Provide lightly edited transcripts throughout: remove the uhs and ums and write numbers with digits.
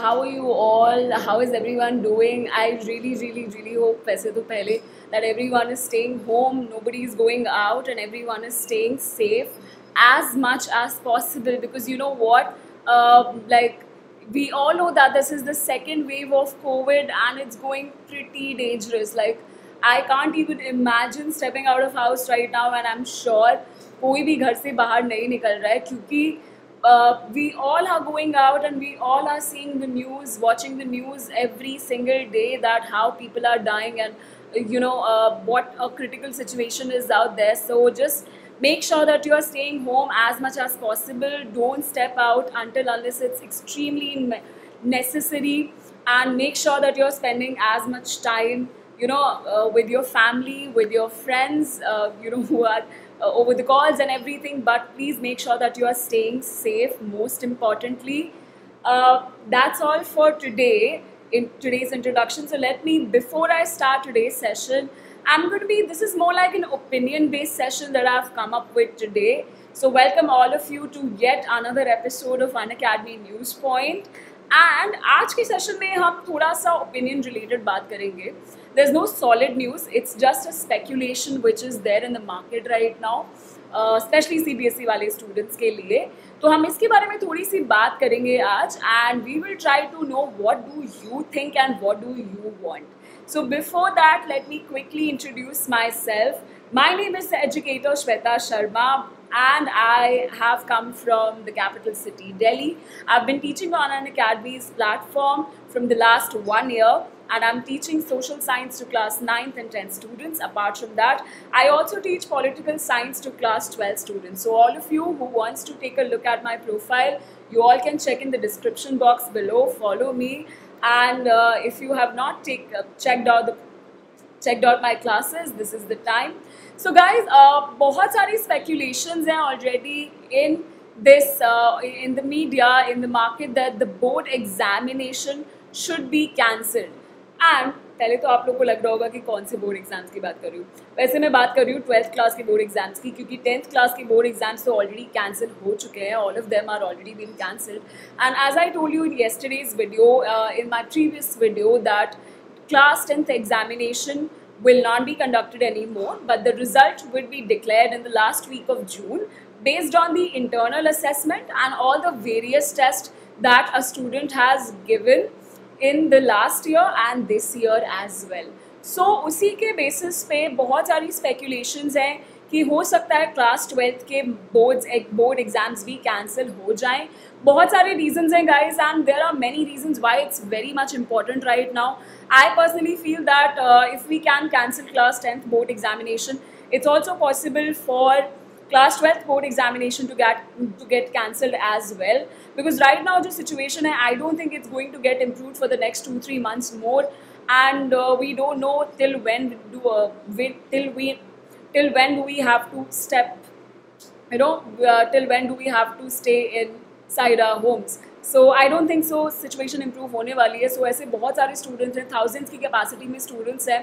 how are you all? How is everyone doing? I really hope वैसे तो पहले that everyone is staying home, nobody is going out, and everyone is staying safe as much as possible. Because you know what, like we all know that this is the second wave of COVID and it's going pretty dangerous. Like I can't even imagine stepping out of house right now, and I'm sure कोई भी घर से बाहर नहीं निकल रहा है क्योंकि we all are going out and we all are seeing the news, watching the news every single day, that how people are dying and what a critical situation is out there. So just make sure that you are staying home as much as possible. Don't step out until unless it's extremely necessary, and make sure that you're spending as much time with your family, with your friends, who are over the calls and everything. But please make sure that you are staying safe, most importantly. That's all for today in today's introduction. So let me, before I start today's session, this is more like an opinion based session that I've come up with today. So welcome all of you to yet another episode of Unacademy News Point. And आज के session में हम थोड़ा सा opinion related बात करेंगे. There's no solid news, it's just a speculation which is there in the market right now, especially CBSE वाले students के लिए. तो हम इसके बारे में थोड़ी सी बात करेंगे आज, and we will try to know what do you think and what do you want. So before that, let me quickly introduce myself. My name is educator Shweta Sharma, and I have come from the capital city, Delhi. I've been teaching on Unacademy's platform from the last 1 year, and I'm teaching social science to class 9th and 10th students. Apart from that, I also teach political science to class 12 students. So all of you who wants to take a look at my profile, you all can check in the description box below, follow me, and if you have not checked out my classes, this is the time. So guys, बहुत सारी speculations हैं already in this in the media, in the market, that the board examination should be cancelled. And पहले तो आप लोग को लग रहा होगा कि कौन से बोर्ड एग्जाम्स की बात कर रही हूँ. वैसे मैं बात कर रही हूँ 12th क्लास के बोर्ड एग्जाम्स की, क्योंकि 10th क्लास के बोर्ड एग्जाम्स तो ऑलरेडी कैंसिल हो चुके हैं. All of them are already been cancelled. And as I told you in yesterday's video, in my previous video, that class 10th examination will not be conducted anymore, but the result will be declared in the last week of June based on the internal assessment and all the various tests that a student has given in the last year and this year as well. So उसी के basis पे बहुत सारी speculations हैं कि हो सकता है क्लास 12th के बोर्ड एग्जाम्स भी कैंसिल हो जाएं. बहुत सारे reasons हैं guys, and there are many reasons why it's very much important right now. I personally feel that if we can cancel class 10th board examination, it's also possible for class 12th board examination to get cancelled as well, because right now the situation hai, I don't think it's going to get improved for the next 2-3 months more, and we don't know till when do we have to till when do we have to stay inside our homes. So I don't think so situation improve होने वाली है. So ऐसे बहुत सारे students हैं, thousands की capacity में students हैं,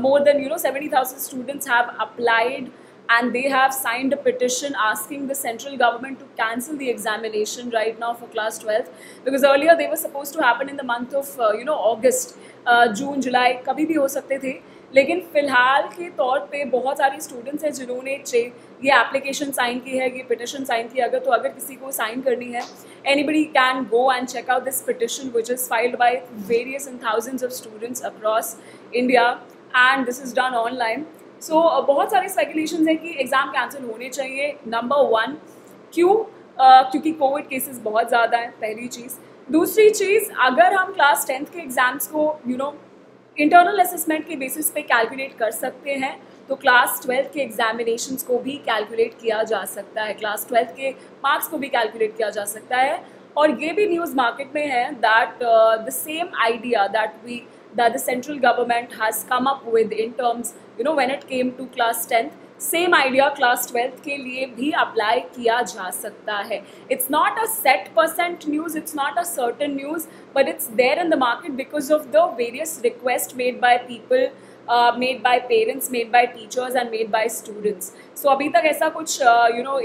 more than 70,000 students have applied and they have signed a petition asking the central government to cancel the examination right now for class 12th, because earlier they were supposed to happen in the month of August, June, July, कभी भी हो सकते थे. लेकिन फ़िलहाल के तौर पे बहुत सारे स्टूडेंट्स हैं जिन्होंने ये एप्लीकेशन साइन की है, ये पिटिशन साइन की. अगर किसी को साइन करनी है, anybody can go and check out this petition which is filed by various and thousands of students across India, and this is done online. So बहुत सारे स्पेकुलेशंस हैं कि एग्ज़ाम कैंसिल होने चाहिए. नंबर 1, क्यों? क्योंकि कोविड केसेस बहुत ज़्यादा हैं, पहली चीज़. दूसरी चीज़, अगर हम क्लास 10th के एग्ज़ाम्स को इंटरनल असेसमेंट के बेसिस पे कैलकुलेट कर सकते हैं, तो क्लास 12th के एग्जामिनेशंस को भी कैलकुलेट किया जा सकता है, क्लास 12th के मार्क्स को भी कैलकुलेट किया जा सकता है. और ये भी न्यूज़ मार्केट में है that the same idea that the central government has come up with in terms, when it came to class 10th, same idea class 12th के लिए भी अप्लाई किया जा सकता है. It's not a set percent news, it's not a certain news, but it's there in the market because of the various requests made by people, made by parents, made by teachers and made by students. So अभी तक ऐसा कुछ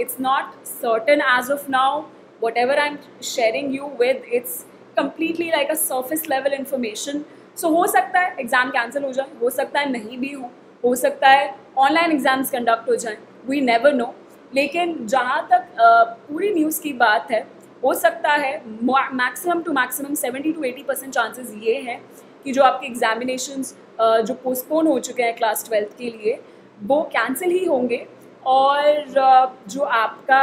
it's not certain as of now. Whatever I'm sharing you with, it's completely like a surface level information. So हो सकता है exam cancel हो जाए, हो सकता है नहीं भी हो सकता है ऑनलाइन एग्ज़ाम्स कंडक्ट हो जाएं, वी नेवर नो. लेकिन जहाँ तक पूरी न्यूज़ की बात है, हो सकता है maximum to maximum 70 to 80% chances ये हैं कि जो आपके एग्जामिनेशंस जो पोस्टपोन हो चुके हैं क्लास 12th के लिए, वो कैंसिल ही होंगे. और जो आपका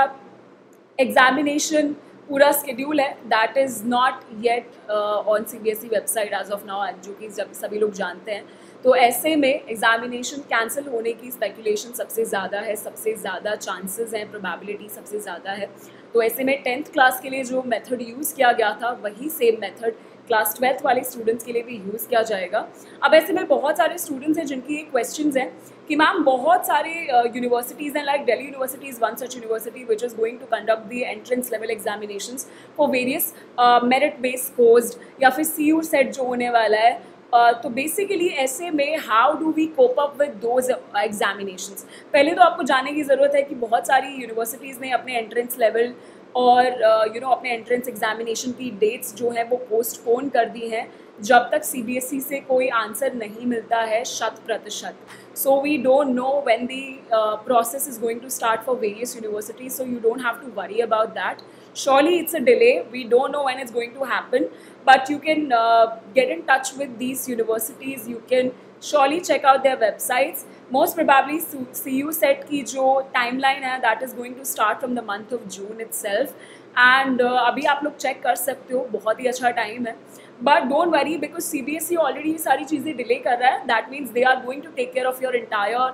एग्जामिनेशन पूरा स्केड्यूल है that is not yet on CBSE website as of now, जो कि जब सभी लोग जानते हैं. तो ऐसे में एग्जामिनेशन कैंसिल होने की स्पेकुलेशन सबसे ज़्यादा है, सबसे ज़्यादा चांसेस हैं, प्रोबेबिलिटी सबसे ज़्यादा है. तो ऐसे में 10th क्लास के लिए जो मेथड यूज़ किया गया था वही सेम मेथड क्लास 12th वाले स्टूडेंट्स के लिए भी यूज़ किया जाएगा. अब ऐसे में बहुत सारे स्टूडेंट्स हैं जिनकी ये क्वेश्चंस हैं कि मैम बहुत सारे यूनिवर्सिटीज़ हैं, like Delhi university is one such university which is going to conduct the entrance level examinations for various merit based course, या फिर CU सेट जो होने वाला है. तो बेसिकली ऐसे में how do we cope up with those examinations. पहले तो आपको जानने की ज़रूरत है कि बहुत सारी यूनिवर्सिटीज़ ने अपने एंट्रेंस लेवल और अपने एंट्रेंस एग्जामिनेशन की डेट्स जो है वो पोस्टपोन कर दी हैं जब तक CBSE से कोई आंसर नहीं मिलता है 100%. So we don't know when the process is going to start for various universities, so you don't have to worry about that. Surely it's a delay. We don't know when it's going to happen, but you can get in touch with these universities. You can surely check out their websites. Most probably CU set की जो timeline है that is going to start from the month of June itself. And अभी आप लोग check कर सकते हो, बहुत ही अच्छा time है. But don't worry because CBSE already ये सारी चीज़ें delay कर रहा है. That means they are going to take care of your entire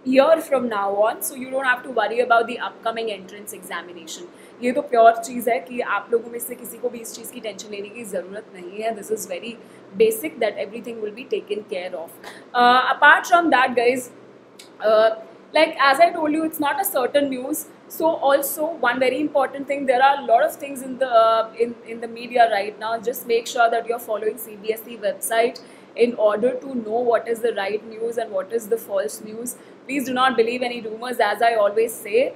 year from now on, so you don't have to worry about the upcoming entrance examination. ये तो pure चीज़ है कि आप लोगों में से किसी को भी इस चीज़ की टेंशन लेने की ज़रूरत नहीं है. This is very basic that everything will be taken care of. Apart from that guys, like as I told you, it's not a certain news. So also one very important thing, there are a lot of things in the in the media right now. Just make sure that you're following CBSE website in order to know what is the right news and what is the false news. Please do not believe any rumors, as I always say.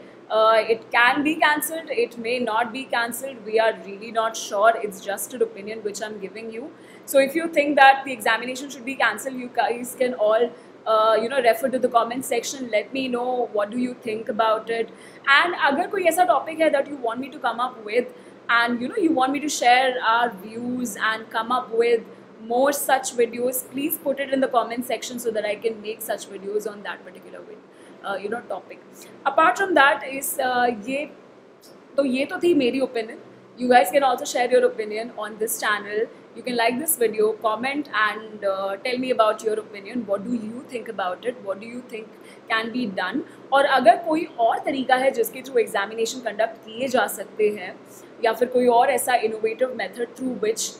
It can be cancelled, it may not be cancelled, we are really not sure. It's just an opinion which I'm giving you. So if you think that the examination should be cancelled, you guys can all refer to the comment section. Let me know what do you think about it. And अगर कोई ऐसा topic है that you want me to come up with, and you want me to share our views and come up with more such videos, please put it in the comment section so that I can make such videos on that particular topic. Apart from that is ये तो थी मेरी opinion. You guys can also share your opinion on this channel. You can like this video, comment and tell me about your opinion. What do you think about it? What do you think can be done? और अगर कोई और तरीका है जिसके through examination conduct किए जा सकते हैं, या फिर कोई और ऐसा innovative method through which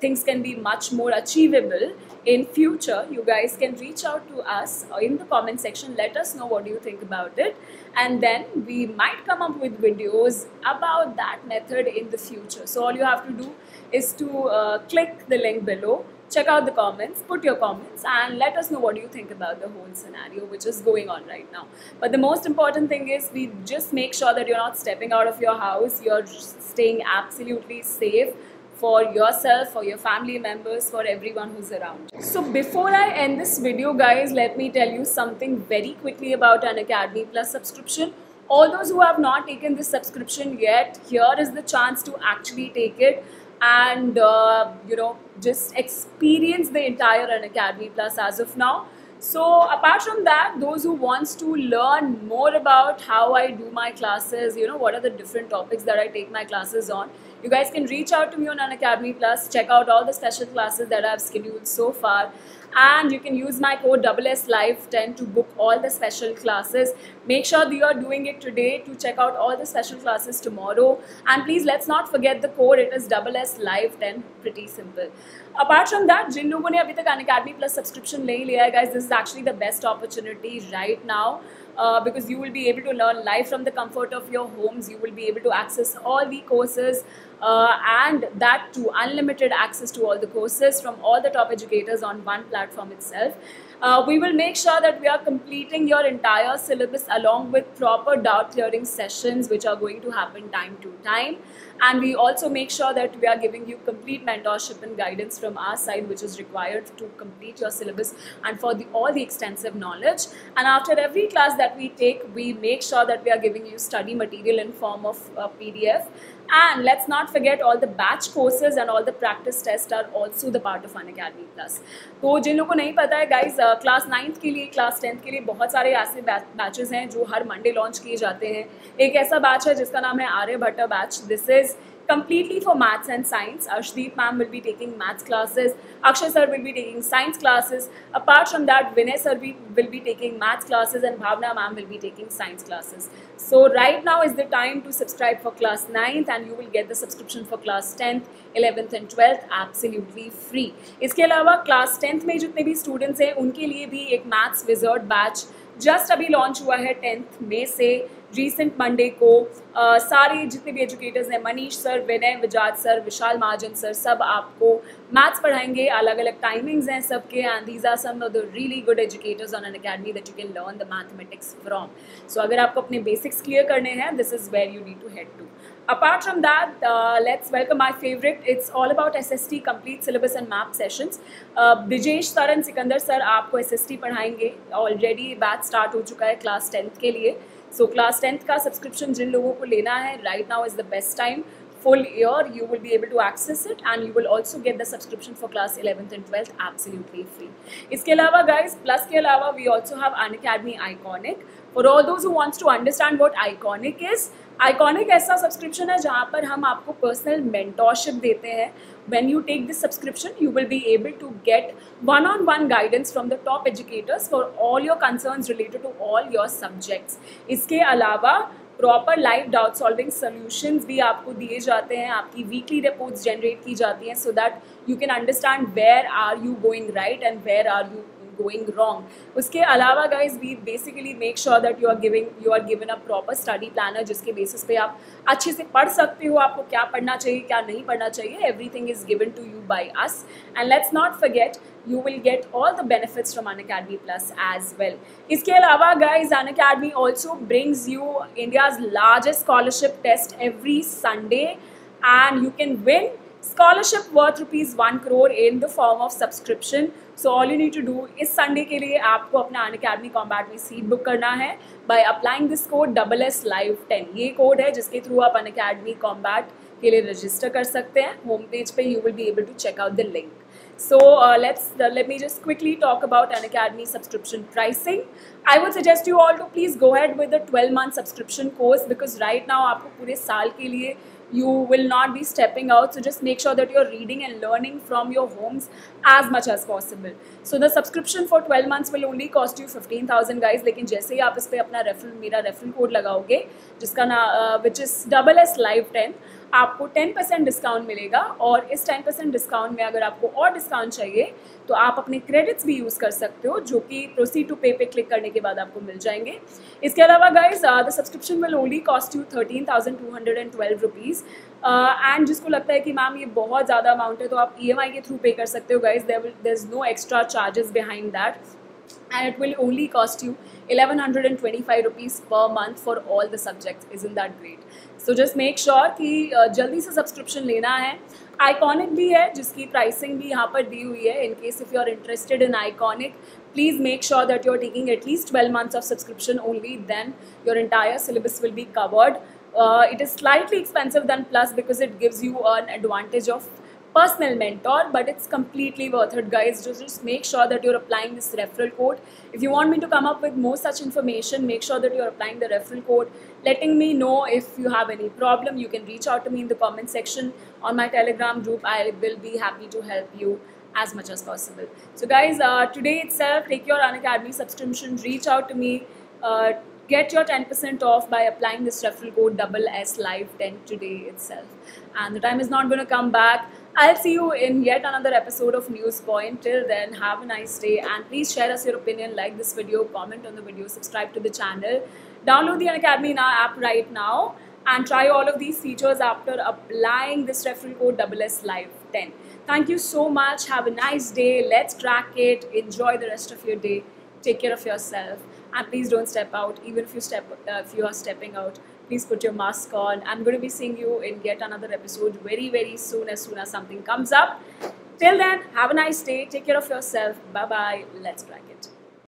things can be much more achievable in future, you guys can reach out to us in the comment section. Let us know what do you think about it, and then we might come up with videos about that method in the future. So all you have to do is to click the link below, check out the comments, put your comments and let us know what do you think about the whole scenario which is going on right now. But the most important thing is we just make sure that you're not stepping out of your house, you're staying absolutely safe for yourself, for your family members, for everyone who's around. So before I end this video guys, let me tell you something very quickly about Unacademy Plus subscription. All those who have not taken this subscription yet, here is the chance to actually take it and just experience the entire Unacademy Plus as of now. So apart from that, those who wants to learn more about how I do my classes, what are the different topics that I take my classes on, you guys can reach out to me on Unacademy Plus, check out all the special classes that I have scheduled so far, and you can use my code SSLive10 to book all the special classes. Make sure that you are doing it today to check out all the special classes tomorrow, and please let's not forget the code. It is SSLive10, pretty simple. Apart from that, जिन लोगों ने अभी तक Unacademy Plus subscription नहीं लिया है guys, this is actually the best opportunity right now. Because you will be able to learn live from the comfort of your homes. You will be able to access all the courses and that too unlimited access to all the courses from all the top educators on one platform itself. We will make sure that we are completing your entire syllabus along with proper doubt clearing sessions which are going to happen time to time. And we also make sure that we are giving you complete mentorship and guidance from our side, which is required to complete your syllabus and for all the extensive knowledge. And after every class that we take, we make sure that we are giving you study material in form of PDF. And let's not forget, all the batch courses and all the practice tests are also the part of Unacademy Plus. तो जिन लोगों को नहीं पता है guys, class 9th के लिए, class 10th के लिए बहुत सारे ऐसे बैचेस हैं जो हर मंडे लॉन्च किए जाते हैं. एक ऐसा बैच है जिसका नाम है Aryabhatta batch. This is completely for maths and science. Arshdeep ma'am will be taking maths classes, Akshay sir will be taking science classes. Apart from that, Vinay sir will be taking maths classes and Bhavna ma'am will be taking science classes. So right now is the time to subscribe for class 9th and you will get the subscription for class 10th, 11th and 12th absolutely free. इसके अलावा class 10th में जितने भी students हैं उनके लिए भी एक maths wizard batch जस्ट अभी लॉन्च हुआ है 10th मई से. रिसेंट मंडे को सारे जितने भी एजुकेटर्स हैं, Manish sir, Vinay Vijat sir, Vishal Mahajan sir, सब आपको मैथ्स पढ़ाएंगे. अलग अलग टाइमिंग्स हैं सबके. And these are some of the really good educators on Unacademy that you can learn the mathematics from. So अगर आपको अपने बेसिक्स क्लियर करने हैं, this is where you need to head to. Apart from that, let's welcome my favorite. It's all about SST complete syllabus and map sessions. Brijesh sir and Sikandar sir आपको SST पढ़ाएंगे. Already batch start हो चुका है class 10th के लिए. So class 10th का subscription जिन लोगों को लेना है, right now is the best time. Full year you will be able to access it and you will also get the subscription for class 11th and 12th absolutely free. इसके अलावा guys, plus के अलावा we also have Unacademy Iconic. For all those who wants to understand what Iconic is, Iconic ऐसा subscription है जहाँ पर हम आपको पर्सनल मेंटोरशिप देते हैं. When you take this subscription, you will be able to get one-on-one guidance from the top educators for all your concerns related to all your subjects. इसके अलावा proper live doubt solving solutions भी आपको दिए जाते हैं. आपकी weekly reports generate की जाती हैं so that you can understand where are you going right and where are you going wrong. उसके अलावा guys, we basically make sure that you are given a proper study planner जिसके basis पे आप अच्छे से पढ़ सकते हो. आपको क्या पढ़ना चाहिए, क्या नहीं पढ़ना चाहिए, everything is given to you by us. And let's not forget, you will get all the benefits from Unacademy Plus as well. इसके अलावा guys, Unacademy also brings you India's largest scholarship test every Sunday and you can win scholarship worth ₹1 crore in the form of subscription. So all you need to do इस Sunday के लिए आपको अपना Unacademy Combat में seat book करना है by applying this code SSLive10. ये code है जिसके थ्रू आप Unacademy Combat के लिए रजिस्टर कर सकते हैं. होम पेज पे you will be able to check out the link. So let me just quickly talk about Unacademy subscription pricing. I would suggest you all to please go ahead with the 12-month subscription course because right now आपको पूरे साल के लिए you will not be stepping out, so just make sure that you're reading and learning from your homes as much as possible. So the subscription for 12 months will only cost you 15,000 guys. लेकिन जैसे ही आप इस पे अपना मेरा referral code लगाओगे जिसका ना which is SSLive10, आपको 10% डिस्काउंट मिलेगा. और इस 10% डिस्काउंट में अगर आपको और डिस्काउंट चाहिए तो आप अपने क्रेडिट्स भी यूज़ कर सकते हो जो कि प्रोसीड टू पे पे क्लिक करने के बाद आपको मिल जाएंगे. इसके अलावा guys the subscription will only cost you 13,212 rupees. And जिसको लगता है कि मैम ये बहुत ज़्यादा अमाउंट है तो आप EMI के थ्रू पे कर सकते हो guys. There is no extra charges behind that and it will only cost you 1,125 rupees per month for all the subjects. Isn't that great? So just make sure कि जल्दी से सब्सक्रिप्शन लेना है. Iconic भी है जिसकी प्राइसिंग भी यहाँ पर दी हुई है. In case if you are interested in Iconic, please make sure that you are taking at least 12 months of subscription only. Then your entire syllabus will be covered. It is slightly expensive than Plus because it gives you an advantage of personal mentor, but it's completely worth it guys. Just make sure that you're applying this referral code. If you want me to come up with more such information, make sure that you're applying the referral code, letting me know if you have any problem. You can reach out to me in the comment section on my Telegram group. I will be happy to help you as much as possible. So guys, today itself, take your Unacademy subscription, reach out to me, get your 10% off by applying this referral code SSLive10 today itself. And the time is not going to come back. I'll see you in yet another episode of News Point. Till then, have a nice day and please share us your opinion, like this video, comment on the video, subscribe to the channel, download the Unacademy app right now and try all of these features after applying this referral code SSLive10. Thank you so much. Have a nice day. Let's crack it. Enjoy the rest of your day. Take care of yourself, and please don't step out. Even if you are stepping out, please put your mask on. I'm going to be seeing you in yet another episode very soon as something comes up. Till then, have a nice day. Take care of yourself. Bye bye. Let's crack it.